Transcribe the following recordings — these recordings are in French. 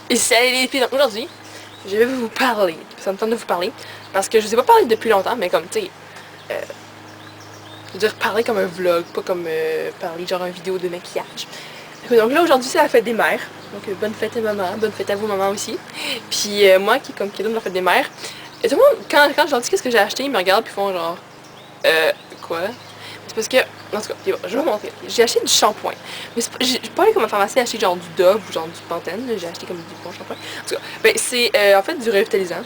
Et salut les filles, donc aujourd'hui, je vais vous parler, ça me tente de vous parler, parce que je vous ai pas parlé depuis longtemps, mais comme, tu sais, je veux dire parler comme un vlog, pas comme parler genre une vidéo de maquillage. Donc là, aujourd'hui, c'est la fête des mères, donc bonne fête à maman, bonne fête à vous maman aussi. Puis moi, qui comme cadeau de la fête des mères, et tout le monde, quand je leur dis qu'est-ce que j'ai acheté, ils me regardent puis font genre, quoi? C'est parce que, en tout cas, je vais vous montrer. J'ai acheté du shampoing. Mais j'ai pas allé comme à pharmacie acheter genre du Dove ou genre du Pantene. J'ai acheté comme du bon shampoing. En tout cas, ben, c'est en fait du revitalisant.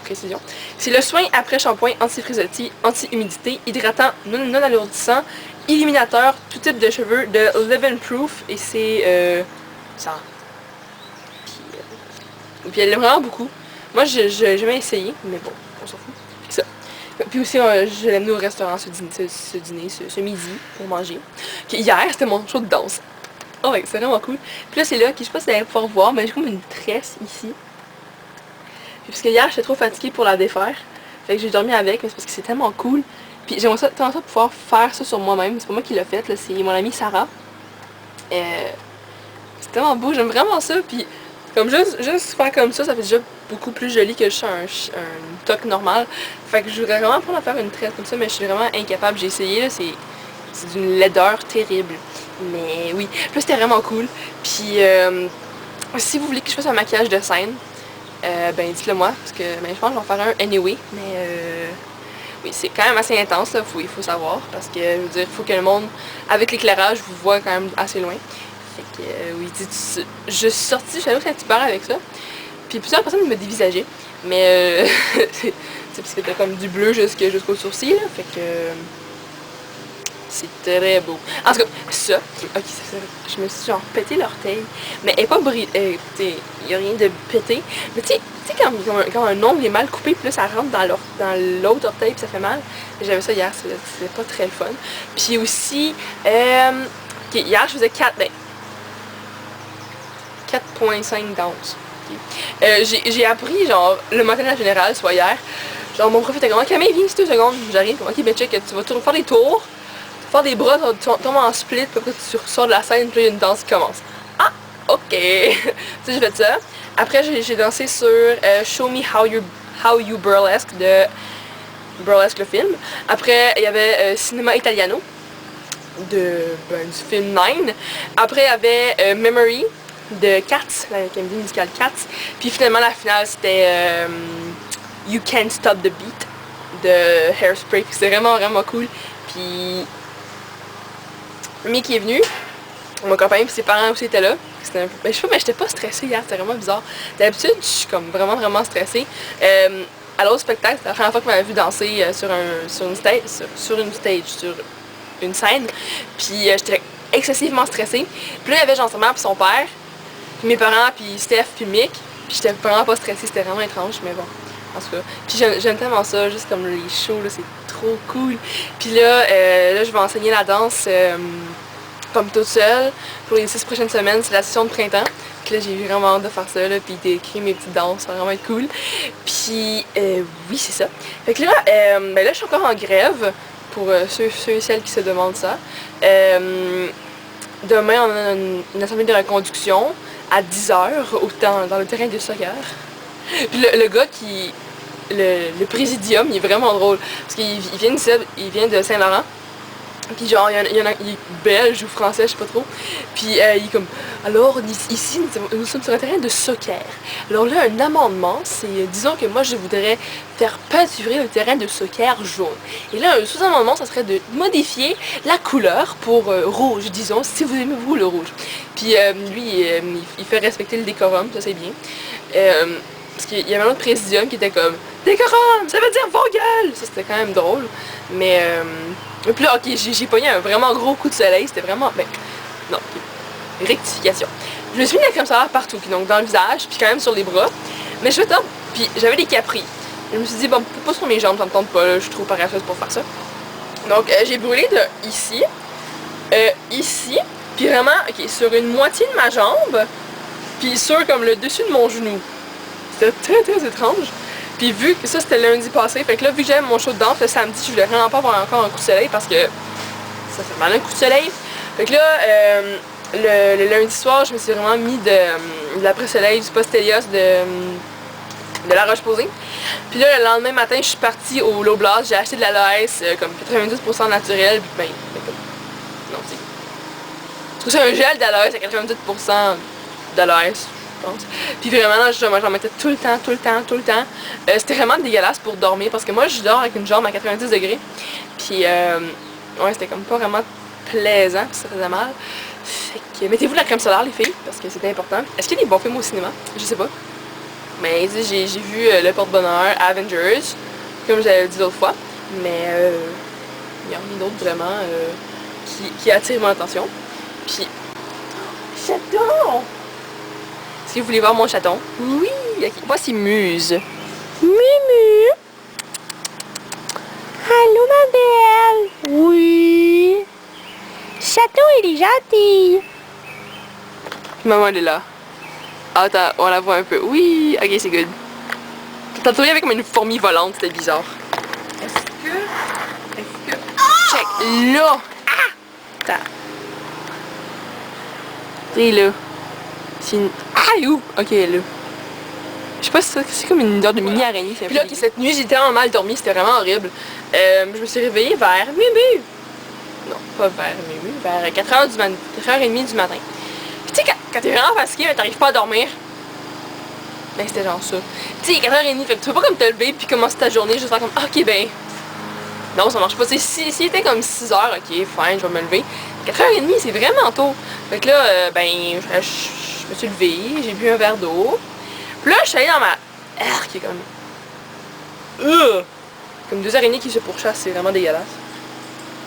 Précision. C'est le soin après shampoing anti-frisottis, anti-humidité, hydratant, non alourdissant, éliminateur, tout type de cheveux de Live Proof. Et c'est ça. Puis elle l'aime vraiment beaucoup. Moi, j'ai jamais essayé, mais bon, on s'en fout. C'est ça. Puis aussi, je l'ai amené au restaurant ce midi, pour manger. Puis hier, c'était mon show de danse. Oh ouais, c'est vraiment cool. Puis là, c'est là que je sais pas si vous allez pouvoir voir, mais j'ai comme une tresse ici. Puis parce que hier, j'étais trop fatiguée pour la défaire. Fait que j'ai dormi avec, mais c'est parce que c'est tellement cool. Puis j'aimerais ça, tellement ça pouvoir faire ça sur moi-même. C'est pas moi qui l'ai fait, là, c'est mon amie Sarah. C'est tellement beau, j'aime vraiment ça. Puis comme juste faire comme ça fait déjà beaucoup plus joli que juste un toque normal. Fait que je voudrais vraiment apprendre à faire une tresse comme ça, mais je suis vraiment incapable. J'ai essayé, là, c'est d'une laideur terrible. Mais oui, puis là c'était vraiment cool. Puis si vous voulez que je fasse un maquillage de scène, ben dites-le moi, parce que ben, je pense que je vais en faire un anyway. Mais oui, c'est quand même assez intense, là, il faut savoir, parce que je veux dire, il faut que le monde, avec l'éclairage, vous voit quand même assez loin. Fait que oui, je suis sortie, je suis allée au Saint-Hubert avec ça. Puis plusieurs personnes me dévisageaient. Mais c'est parce que t'as comme du bleu jusqu'au sourcil, là. Fait que c'est très beau. En tout cas, ça, ok, je me suis genre pété l'orteil. Mais elle est pas brisée, il y a rien de pété. Mais tu sais, quand un ongle est mal coupé, puis là ça rentre dans l'autre orteil, puis ça fait mal. J'avais ça hier, c'était pas très le fun. Puis aussi, ok, hier je faisais 4,5 d'onces. Okay. J'ai appris, genre, le matériel général, soit hier. Genre, mon prof était comme, Camille, viens ici 2 secondes. J'arrive, ok, ben check, tu vas faire des tours, faire des bras, tu tombes en split, puis après tu ressors de la scène, puis là, il y a une danse qui commence. Ah, ok. Tu sais, j'ai fait ça. Après, j'ai dansé sur Show Me How You Burlesque de Burlesque le film. Après, il y avait Cinema Italiano du film Nine. Après, il y avait Memory de Cats, la comédie musicale Cats. Puis finalement, la finale, c'était You Can't Stop the Beat de Hairspray. C'était vraiment, vraiment cool. Puis Mimi qui est venue, mon copain puis ses parents aussi étaient là. Ben, je sais pas, mais j'étais pas stressée hier, c'était vraiment bizarre. D'habitude, je suis comme vraiment, vraiment stressée. À l'autre spectacle, c'était la première fois que m'avait vu danser sur une scène. Puis j'étais excessivement stressée. Puis là, il y avait Jean-Thomas puis son père, puis mes parents, puis Steph, puis Mick. Puis j'étais vraiment pas stressée, c'était vraiment étrange, mais bon. En tout cas. Puis j'aime tellement ça, juste comme les shows, là, c'est trop cool. Puis là, je vais enseigner la danse comme toute seule pour les 6 prochaines semaines, c'est la session de printemps. Puis là, j'ai vraiment hâte de faire ça, là, puis d'écrire mes petites danses, ça va vraiment être cool. Puis oui, c'est ça. Fait que là, ben là, je suis encore en grève pour ceux et celles qui se demandent ça. Demain, on a une assemblée de reconduction à 10h dans le terrain de soccer. Puis le gars le présidium, il est vraiment drôle. Parce qu'il vient de Saint-Laurent. Puis genre, il est belge ou français, je sais pas trop. Puis il est comme, alors ici, nous sommes sur un terrain de soccer. Alors là, un amendement, c'est, disons que moi je voudrais faire peinturer le terrain de soccer jaune. Et là, un sous-amendement, ça serait de modifier la couleur pour rouge, disons, si vous aimez vous le rouge. Puis lui, il fait respecter le décorum, ça c'est bien. Parce qu'il y avait un autre présidium qui était comme, décorum, ça veut dire vos gueules! Ça c'était quand même drôle. Mais puis là, ok, j'ai pogné un vraiment gros coup de soleil, c'était vraiment, ben, non, okay. Rectification. Je me suis mis de la crème solaire partout, puis donc dans le visage, puis quand même sur les bras, mais je fais top, puis j'avais des capris. Je me suis dit, bon, pas sur mes jambes, ça me tente pas, là, je suis trop paresseuse pour faire ça. Donc j'ai brûlé de ici, puis vraiment, ok, sur une moitié de ma jambe, puis sur comme le dessus de mon genou. C'était très très étrange. Puis vu que ça c'était lundi passé, fait que là vu que j'avais mon show de danse le samedi, je voulais vraiment pas avoir encore un coup de soleil parce que ça fait mal un coup de soleil. Fait que là, le lundi soir, je me suis vraiment mis de l'après-soleil du Post-Elios de La Roche-Posay. Puis là, le lendemain matin, je suis partie au Low Blast, j'ai acheté de l'aloès comme 90% naturel, puis ben, non, c'est un gel d'aloès à 98% d'aloès, je pense. Puis vraiment, là, j'en mettais tout le temps. C'était vraiment dégueulasse pour dormir, parce que moi, je dors avec une jambe à 90 degrés. Puis, ouais, c'était comme pas vraiment plaisant, puis ça faisait mal. Fait que mettez-vous de la crème solaire, les filles, parce que c'était important. Est-ce qu'il y a des bons films au cinéma? Je sais pas. Mais j'ai vu Le Porte-Bonheur, Avengers, comme j'avais dit l'autre fois. Mais il n'y a rien d'autre vraiment qui attire mon attention. Puis, chaton! Si vous voulez voir mon chaton, oui! Okay. Voici Muse. Mumu! Allô ma belle! Oui! Chaton, il est gentil! Maman, elle est là. Attends, on la voit un peu. Oui! Ok, c'est good. Tantôt, il y avait comme une fourmi volante, c'était bizarre. Est-ce que... Check! Là! Ah! Attends. C'est là. C'est une... Ah, où? Ok, là. Je sais pas si c'est comme une sorte de mini-araignée. Puis là, cette nuit, j'ai tellement mal dormi, c'était vraiment horrible. Je me suis réveillée vers minuit. Non, pas vers minuit, vers 4h du 4h30 du matin. Puis tu sais, quand t'es vraiment fatigué, mais t'arrives pas à dormir. Ben, c'était genre ça. Tu sais, il est 4h30, fait que tu peux pas comme te lever puis commencer ta journée juste faire comme, ok, ben. Non, ça marche pas. Tu sais, s'il était comme 6h, ok, fine, je vais me lever. 4h30, c'est vraiment tôt. Fait que là, ben, je me suis levée, j'ai bu un verre d'eau. Puis là, je suis allée dans ma... qui est comme 2 araignées qui se pourchassent, c'est vraiment dégueulasse.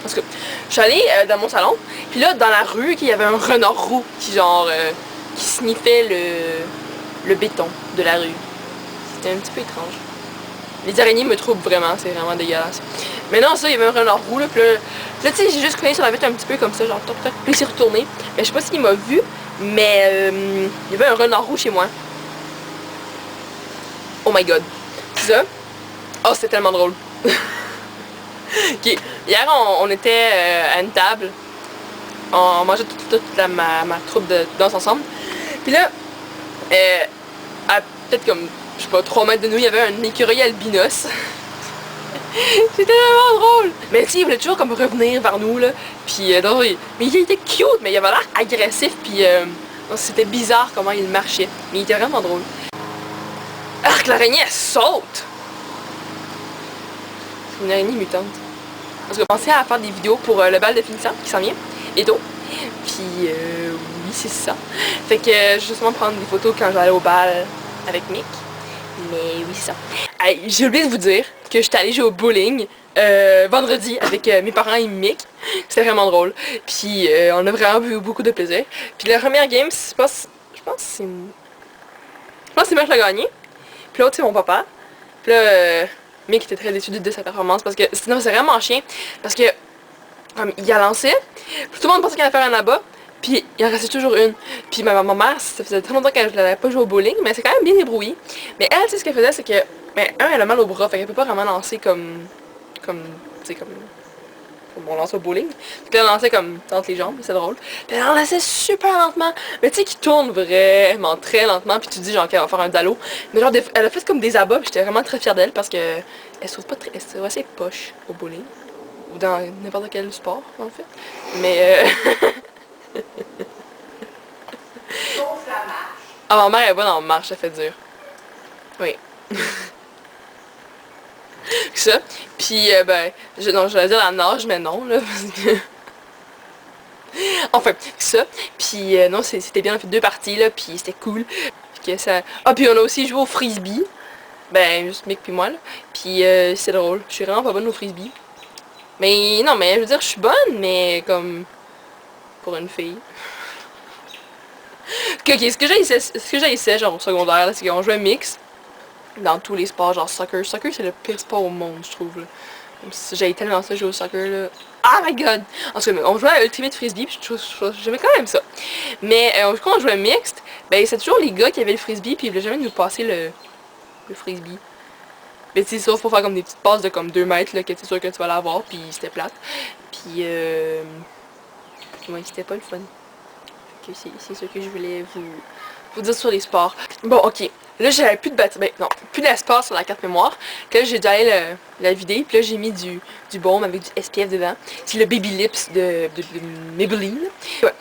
Parce que je suis allée dans mon salon, puis là, dans la rue, il y avait un renard roux qui, genre, qui sniffait le béton de la rue. C'était un petit peu étrange. Les araignées me troublent vraiment, c'est vraiment dégueulasse. Mais non, ça, il y avait un renard roux, là, puis là tu sais, j'ai juste cogné sur la vitre un petit peu comme ça, genre, toc, toc, puis il s'est retourné. Mais je sais pas s'il m'a vu, mais il y avait un renard roux chez moi. Oh my god. C'est ça? Oh, c'était tellement drôle. Okay. Hier, on était à une table. On mangeait toute ma troupe de danse ensemble. Puis là, à peut-être comme, je sais pas, 3 mètres de nous, il y avait un écureuil albinos. C'était vraiment drôle. Mais tu sais, il voulait toujours comme revenir vers nous, là. Puis, mais il était cute, mais il avait l'air agressif. Puis, c'était bizarre comment il marchait. Mais il était vraiment drôle. Alors que l'araignée, elle saute! C'est une araignée mutante. Parce que je pensais à faire des vidéos pour le bal de finissant qui s'en vient, et tout. Puis, oui, c'est ça. Fait que je vais justement prendre des photos quand j'allais au bal avec Mick. Mais oui, c'est ça. Hey, j'ai oublié de vous dire que j'étais allée jouer au bowling vendredi avec mes parents et Mick. C'était vraiment drôle. Puis, on a vraiment eu beaucoup de plaisir. Puis, la première game, je pense que c'est moi qui l'ai gagné. Puis l'autre, c'est mon papa. Puis là, Mick était très déçu de sa performance parce que sinon c'est vraiment chien. Parce que comme il a lancé, puis tout le monde pensait qu'il allait faire un abat, puis il en restait toujours une. Puis ma mère, ça faisait très longtemps qu'elle n'avait pas joué au bowling, mais c'est quand même bien débrouillé. Mais elle, tu sais ce qu'elle faisait, c'est que, ben, elle a mal au bras, fait qu'elle peut pas vraiment lancer comme, tu sais, comme on lance au bowling. Puis elle lançait comme entre les jambes, c'est drôle. Puis elle lançait super lentement. Mais tu sais, qui tourne vraiment très lentement. Puis tu te dis genre qu'elle va faire un dallo. Mais genre, elle a fait comme des abats. Puis j'étais vraiment très fière d'elle parce que elle se trouve pas très. Elle se trouve assez poche au bowling. Ou dans n'importe quel sport, en fait. Mais Sauf la marche. Ah, ma mère elle est bonne en marche, ça fait dur. Oui. Ça. Puis, ben, non, j'allais dire la nage, mais non, là, parce que... Enfin, ça. Puis, non, c'était bien, on a fait 2 parties, là, puis c'était cool. Puis, ça... Ah, puis on a aussi joué au frisbee. Ben, juste Mick puis moi, là. Puis, c'est drôle. Je suis vraiment pas bonne au frisbee. Mais, non, mais, je veux dire, je suis bonne, mais, comme... Pour une fille. Ok, ce que j'haïssais, genre, au secondaire, c'est qu'on jouait mix. Dans tous les sports, genre soccer. Soccer, c'est le pire sport au monde, je trouve, là. J'avais tellement ça jouer au soccer, là. Oh my god! En tout cas, on jouait à Ultimate Frisbee, puis j'aimais quand même ça. Mais quand on jouait mixte, ben c'est toujours les gars qui avaient le frisbee, puis ils voulaient jamais nous passer le frisbee. Mais tu sais, sauf pour faire comme des petites passes de comme 2 mètres, là, que t'es sûr que tu vas l'avoir, puis c'était plate. Puis, ouais, c'était pas le fun. que c'est ce que je voulais vous dire sur les sports. Bon, ok. Là, j'avais plus de ben non, plus d'espace sur la carte mémoire. Puis là, j'ai déjà allé la vider. Puis là, j'ai mis du baume avec du SPF dedans. C'est le Baby Lips de Maybelline. Ouais.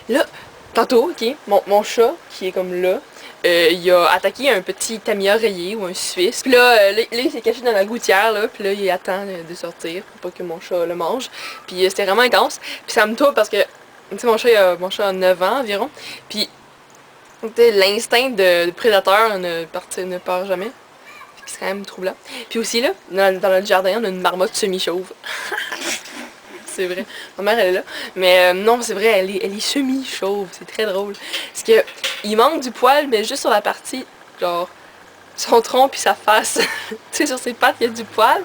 Là, tantôt, ok, mon chat, qui est comme là, il a attaqué un petit Tamiya rayé ou un Suisse. Puis là, il s'est caché dans la gouttière, là. Puis là, il attend de sortir pour pas que mon chat le mange. Puis c'était vraiment intense. Puis ça me tourne parce que, tu sais, mon chat a 9 ans environ. Puis l'instinct de prédateur ne part jamais. C'est quand même troublant. Puis aussi là, dans notre jardin, on a une marmotte semi-chauve. C'est vrai. Ma mère elle est là. Mais non, c'est vrai, elle est semi-chauve. C'est très drôle. Parce que il manque du poil, mais juste sur la partie, genre, son tronc puis sa face. Tu sais, sur ses pattes, il y a du poil.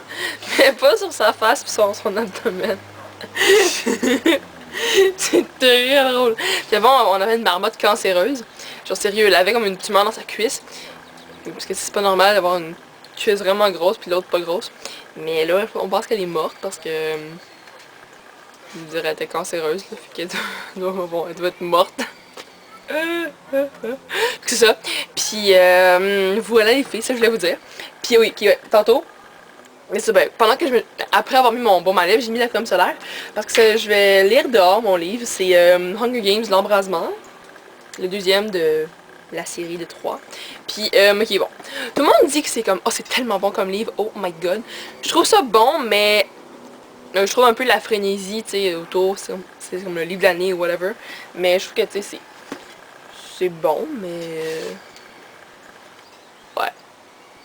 Mais pas sur sa face puis son abdomen. C'est très drôle. Puis avant, on avait une marmotte cancéreuse. Genre sérieux, elle avait comme une tumeur dans sa cuisse. Parce que c'est pas normal d'avoir une cuisse vraiment grosse puis l'autre pas grosse. Mais là, on pense qu'elle est morte parce que... je dirais qu'elle était cancéreuse, là, fait qu'elle elle doit être morte. C'est ça. Puis voilà les filles, ça je voulais vous dire. Puis oui, tantôt, mais c'est ben, pendant que après avoir mis mon baume à lèvres, j'ai mis la crème solaire. Parce que je vais lire dehors mon livre. C'est Hunger Games, l'embrasement. Le deuxième de la série de 3. Puis, ok, bon. Tout le monde dit que c'est comme, oh, c'est tellement bon comme livre, oh my god. Je trouve ça bon, mais je trouve un peu la frénésie, tu sais, autour. C'est comme le livre de l'année ou whatever. Mais je trouve que, tu sais, c'est bon, mais... ouais.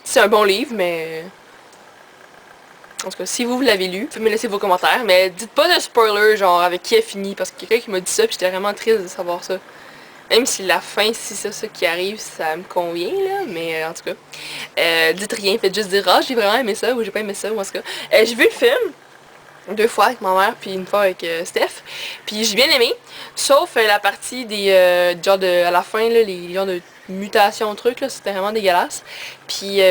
C'est un bon livre, mais... en tout cas, si vous l'avez lu, vous pouvez me laisser vos commentaires, mais dites pas de spoiler, genre, avec qui elle finit, parce que quelqu'un qui m'a dit ça, puis j'étais vraiment triste de savoir ça. Même si la fin, si c'est ça qui arrive, ça me convient, là, mais en tout cas, dites rien, faites juste dire « Ah, j'ai vraiment aimé ça » ou « J'ai pas aimé ça » ou en tout cas. J'ai vu le film 2 fois avec ma mère, puis 1 fois avec Steph, puis j'ai bien aimé, sauf la partie des, genre à la fin, là, les genres de mutations trucs, là, c'était vraiment dégueulasse. Puis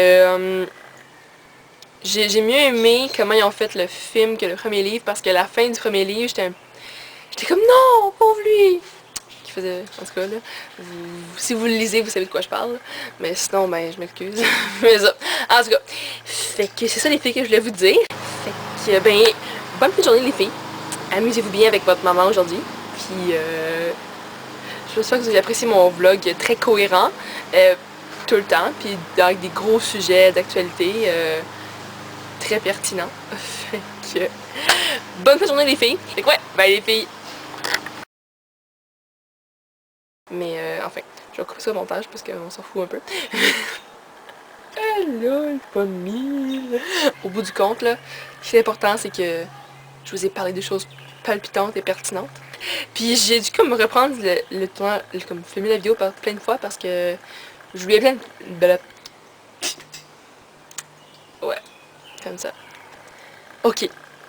j'ai mieux aimé comment ils ont fait le film que le premier livre, parce que la fin du premier livre, j'étais comme « Non, pauvre lui !» En tout cas, là, si vous le lisez, vous savez de quoi je parle. Mais sinon, ben, je m'excuse. Mais ça, en tout cas, fait que c'est ça les filles que je voulais vous dire. Fait que, ben, bonne petite journée les filles. Amusez-vous bien avec votre maman aujourd'hui. Puis, j'espère que vous avez apprécié mon vlog très cohérent. Tout le temps. Puis, avec des gros sujets d'actualité très pertinents. Fait que, bonne petite journée les filles. Fait que, ouais, bye les filles. Mais enfin, je vais couper ça au montage parce qu'on s'en fout un peu. Lol, pas mille. Au bout du compte, là, ce qui est important, c'est que je vous ai parlé des choses palpitantes et pertinentes. Puis j'ai dû comme reprendre le temps, comme filmer la vidéo plein de fois parce que je voulais plein de... ouais, comme ça. Ok.